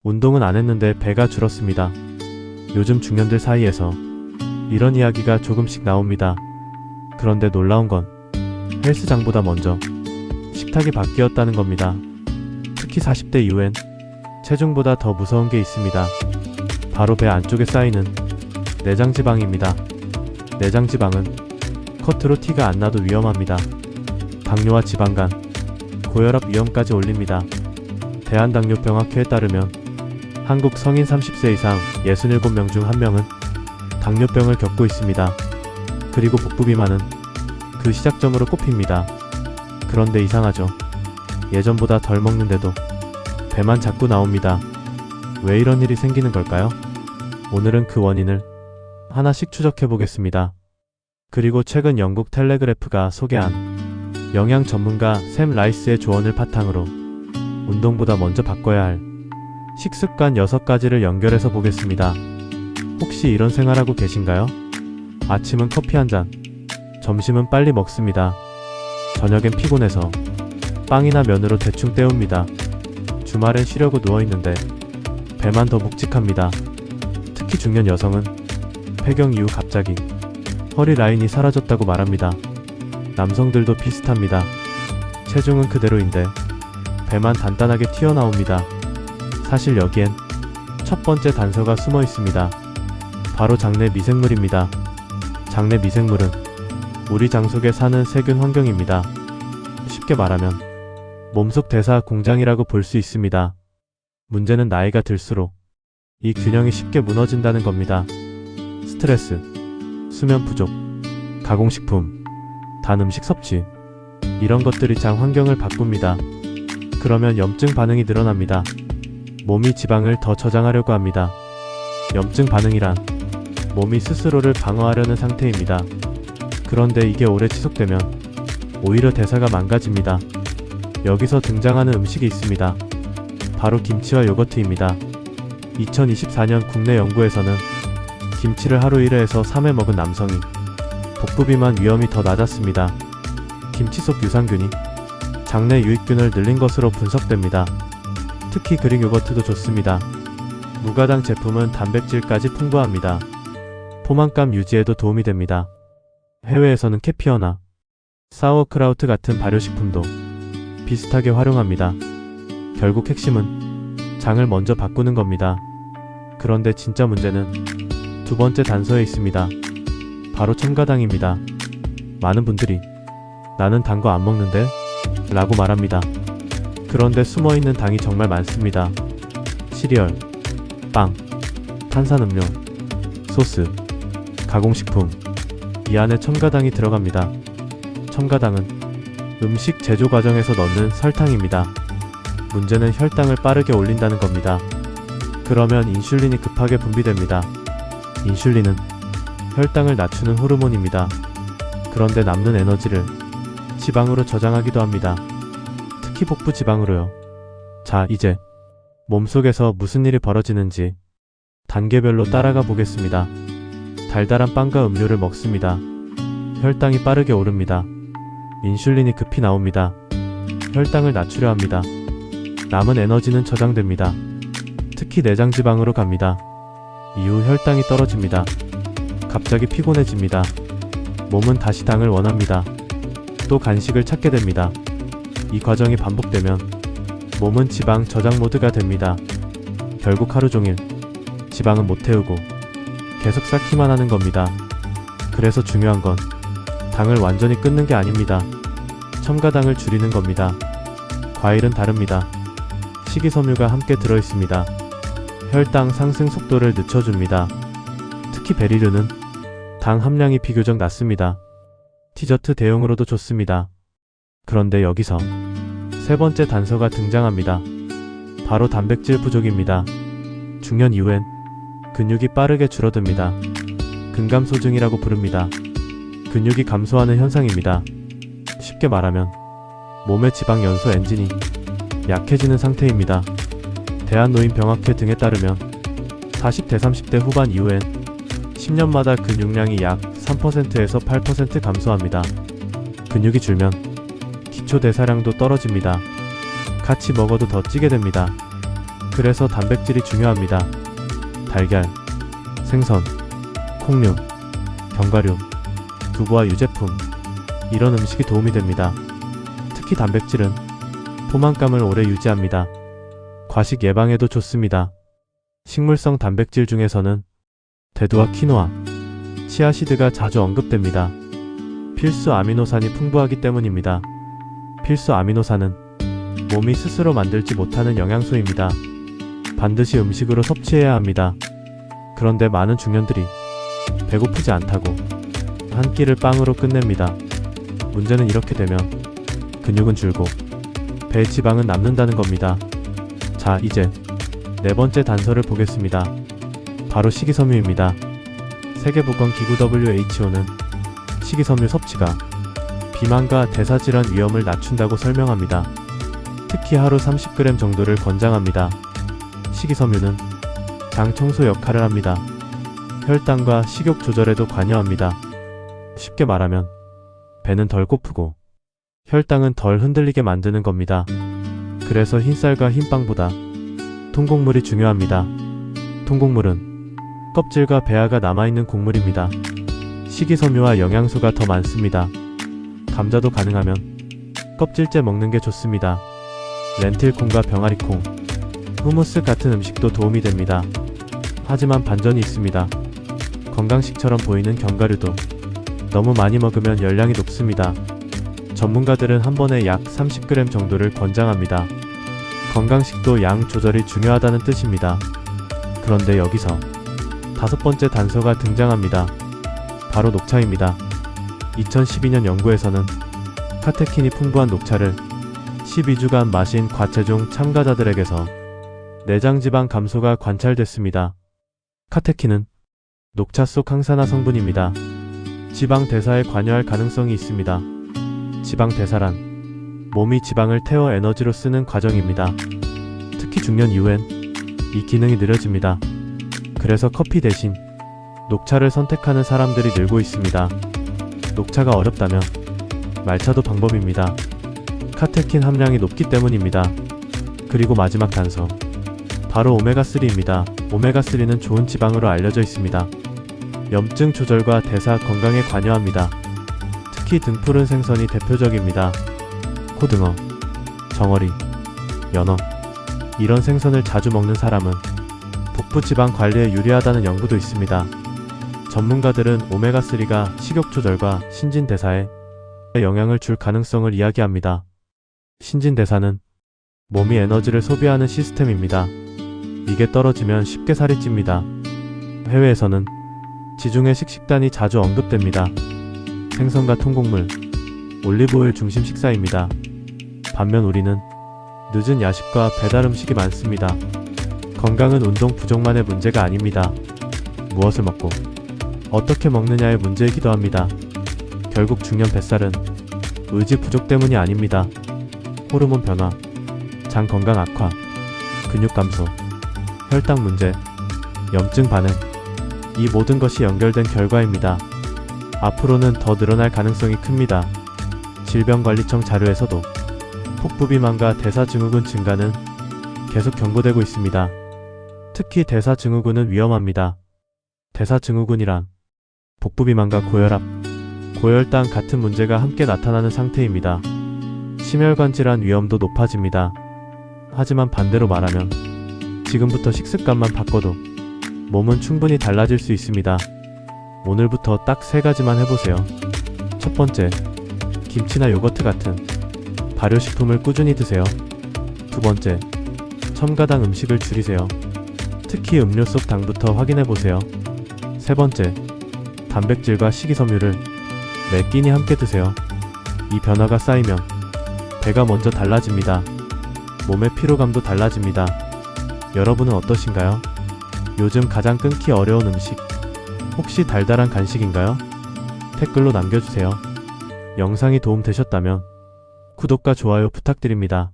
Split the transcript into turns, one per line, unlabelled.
운동은 안 했는데 배가 줄었습니다. 요즘 중년들 사이에서 이런 이야기가 조금씩 나옵니다. 그런데 놀라운 건 헬스장보다 먼저 식탁이 바뀌었다는 겁니다. 특히 40대 이후엔 체중보다 더 무서운 게 있습니다. 바로 배 안쪽에 쌓이는 내장지방입니다. 내장지방은 겉으로 티가 안 나도 위험합니다. 당뇨와 지방간, 고혈압 위험까지 올립니다. 대한당뇨병학회에 따르면 한국 성인 30세 이상 67명 중 1명은 당뇨병을 겪고 있습니다. 그리고 복부 비만은 그 시작점으로 꼽힙니다. 그런데 이상하죠. 예전보다 덜 먹는데도 배만 자꾸 나옵니다. 왜 이런 일이 생기는 걸까요? 오늘은 그 원인을 하나씩 추적해 보겠습니다. 그리고 최근 영국 텔레그래프가 소개한 영양 전문가 샘 라이스의 조언을 바탕으로 운동보다 먼저 바꿔야 할 식습관 6가지를 연결해서 보겠습니다. 혹시 이런 생활하고 계신가요? 아침은 커피 한 잔, 점심은 빨리 먹습니다. 저녁엔 피곤해서 빵이나 면으로 대충 때웁니다. 주말엔 쉬려고 누워있는데 배만 더 묵직합니다. 특히 중년 여성은 폐경 이후 갑자기 허리 라인이 사라졌다고 말합니다. 남성들도 비슷합니다. 체중은 그대로인데 배만 단단하게 튀어나옵니다. 사실 여기엔 첫 번째 단서가 숨어 있습니다. 바로 장내 미생물입니다. 장내 미생물은 우리 장 속에 사는 세균 환경입니다. 쉽게 말하면 몸속 대사 공장이라고 볼 수 있습니다. 문제는 나이가 들수록 이 균형이 쉽게 무너진다는 겁니다. 스트레스, 수면 부족, 가공식품, 단 음식 섭취, 이런 것들이 장 환경을 바꿉니다. 그러면 염증 반응이 늘어납니다. 몸이 지방을 더 저장하려고 합니다. 염증 반응이란 몸이 스스로를 방어하려는 상태입니다. 그런데 이게 오래 지속되면 오히려 대사가 망가집니다. 여기서 등장하는 음식이 있습니다. 바로 김치와 요거트입니다. 2024년 국내 연구에서는 김치를 하루 1회에서 3회 먹은 남성이 복부 비만 위험이 더 낮았습니다. 김치 속 유산균이 장내 유익균을 늘린 것으로 분석됩니다. 특히 그릭 요거트도 좋습니다. 무가당 제품은 단백질까지 풍부합니다. 포만감 유지에도 도움이 됩니다. 해외에서는 캐피어나 사워크라우트 같은 발효식품도 비슷하게 활용합니다. 결국 핵심은 장을 먼저 바꾸는 겁니다. 그런데 진짜 문제는 두 번째 단서에 있습니다. 바로 첨가당입니다. 많은 분들이 나는 단 거 안 먹는데? 라고 말합니다. 그런데 숨어있는 당이 정말 많습니다. 시리얼, 빵, 탄산음료, 소스, 가공식품, 이 안에 첨가당이 들어갑니다. 첨가당은 음식 제조 과정에서 넣는 설탕입니다. 문제는 혈당을 빠르게 올린다는 겁니다. 그러면 인슐린이 급하게 분비됩니다. 인슐린은 혈당을 낮추는 호르몬입니다. 그런데 남는 에너지를 지방으로 저장하기도 합니다. 특히 복부 지방으로요. 자, 이제 몸속에서 무슨 일이 벌어지는지 단계별로 따라가 보겠습니다. 달달한 빵과 음료를 먹습니다. 혈당이 빠르게 오릅니다. 인슐린이 급히 나옵니다. 혈당을 낮추려 합니다. 남은 에너지는 저장됩니다. 특히 내장지방으로 갑니다. 이후 혈당이 떨어집니다. 갑자기 피곤해집니다. 몸은 다시 당을 원합니다. 또 간식을 찾게 됩니다. 이 과정이 반복되면 몸은 지방 저장 모드가 됩니다. 결국 하루 종일 지방은 못 태우고 계속 쌓기만 하는 겁니다. 그래서 중요한 건 당을 완전히 끊는 게 아닙니다. 첨가당을 줄이는 겁니다. 과일은 다릅니다. 식이섬유가 함께 들어있습니다. 혈당 상승 속도를 늦춰줍니다. 특히 베리류는 당 함량이 비교적 낮습니다. 디저트 대용으로도 좋습니다. 그런데 여기서 세 번째 단서가 등장합니다. 바로 단백질 부족입니다. 중년 이후엔 근육이 빠르게 줄어듭니다. 근감소증이라고 부릅니다. 근육이 감소하는 현상입니다. 쉽게 말하면 몸의 지방 연소 엔진이 약해지는 상태입니다. 대한노인병학회 등에 따르면 40대 30대 후반 이후엔 10년마다 근육량이 약 3%에서 8% 감소합니다. 근육이 줄면 기초 대사량도 떨어집니다. 같이 먹어도 더 찌게 됩니다. 그래서 단백질이 중요합니다. 달걀, 생선, 콩류, 견과류, 두부와 유제품, 이런 음식이 도움이 됩니다. 특히 단백질은 포만감을 오래 유지합니다. 과식 예방에도 좋습니다. 식물성 단백질 중에서는 대두와 키노아, 치아시드가 자주 언급됩니다. 필수 아미노산이 풍부하기 때문입니다. 필수 아미노산은 몸이 스스로 만들지 못하는 영양소입니다. 반드시 음식으로 섭취해야 합니다. 그런데 많은 중년들이 배고프지 않다고 한 끼를 빵으로 끝냅니다. 문제는 이렇게 되면 근육은 줄고 배 지방은 남는다는 겁니다. 자, 이제 네 번째 단서를 보겠습니다. 바로 식이섬유입니다. 세계보건기구 WHO는 식이섬유 섭취가 비만과 대사질환 위험을 낮춘다고 설명합니다. 특히 하루 30g 정도를 권장합니다. 식이섬유는 장 청소 역할을 합니다. 혈당과 식욕 조절에도 관여합니다. 쉽게 말하면 배는 덜 고프고 혈당은 덜 흔들리게 만드는 겁니다. 그래서 흰쌀과 흰빵보다 통곡물이 중요합니다. 통곡물은 껍질과 배아가 남아있는 곡물입니다. 식이섬유와 영양소가 더 많습니다. 감자도 가능하면 껍질째 먹는 게 좋습니다. 렌틸콩과 병아리콩, 후무스 같은 음식도 도움이 됩니다. 하지만 반전이 있습니다. 건강식처럼 보이는 견과류도 너무 많이 먹으면 열량이 높습니다. 전문가들은 한 번에 약 30g 정도를 권장합니다. 건강식도 양 조절이 중요하다는 뜻입니다. 그런데 여기서 다섯 번째 단서가 등장합니다. 바로 녹차입니다. 2012년 연구에서는 카테킨이 풍부한 녹차를 12주간 마신 과체중 참가자들에게서 내장지방 감소가 관찰됐습니다. 카테킨은 녹차 속 항산화 성분입니다. 지방 대사에 관여할 가능성이 있습니다. 지방 대사란 몸이 지방을 태워 에너지로 쓰는 과정입니다. 특히 중년 이후엔 이 기능이 느려집니다. 그래서 커피 대신 녹차를 선택하는 사람들이 늘고 있습니다. 녹차가 어렵다면 말차도 방법입니다. 카테킨 함량이 높기 때문입니다. 그리고 마지막 단서, 바로 오메가3입니다. 오메가3는 좋은 지방으로 알려져 있습니다. 염증 조절과 대사 건강에 관여합니다. 특히 등푸른 생선이 대표적입니다. 코등어, 정어리, 연어, 이런 생선을 자주 먹는 사람은 복부 지방 관리에 유리하다는 연구도 있습니다. 전문가들은 오메가3가 식욕 조절과 신진대사에 영향을 줄 가능성을 이야기합니다. 신진대사는 몸이 에너지를 소비하는 시스템입니다. 이게 떨어지면 쉽게 살이 찝니다. 해외에서는 지중해식 식단이 자주 언급됩니다. 생선과 통곡물, 올리브오일 중심 식사입니다. 반면 우리는 늦은 야식과 배달 음식이 많습니다. 건강은 운동 부족만의 문제가 아닙니다. 무엇을 먹고 어떻게 먹느냐의 문제이기도 합니다. 결국 중년 뱃살은 의지 부족 때문이 아닙니다. 호르몬 변화, 장 건강 악화, 근육 감소, 혈당 문제, 염증 반응, 이 모든 것이 연결된 결과입니다. 앞으로는 더 늘어날 가능성이 큽니다. 질병관리청 자료에서도 복부비만과 대사증후군 증가는 계속 경고되고 있습니다. 특히 대사증후군은 위험합니다. 대사증후군이란 복부비만과 고혈압, 고혈당 같은 문제가 함께 나타나는 상태입니다. 심혈관 질환 위험도 높아집니다. 하지만 반대로 말하면 지금부터 식습관만 바꿔도 몸은 충분히 달라질 수 있습니다. 오늘부터 딱 3가지만 해보세요. 첫 번째, 김치나 요거트 같은 발효식품을 꾸준히 드세요. 두 번째, 첨가당 음식을 줄이세요. 특히 음료 속 당부터 확인해보세요. 세 번째, 단백질과 식이섬유를 매 끼니 함께 드세요. 이 변화가 쌓이면 배가 먼저 달라집니다. 몸의 피로감도 달라집니다. 여러분은 어떠신가요? 요즘 가장 끊기 어려운 음식, 혹시 달달한 간식인가요? 댓글로 남겨주세요. 영상이 도움되셨다면 구독과 좋아요 부탁드립니다.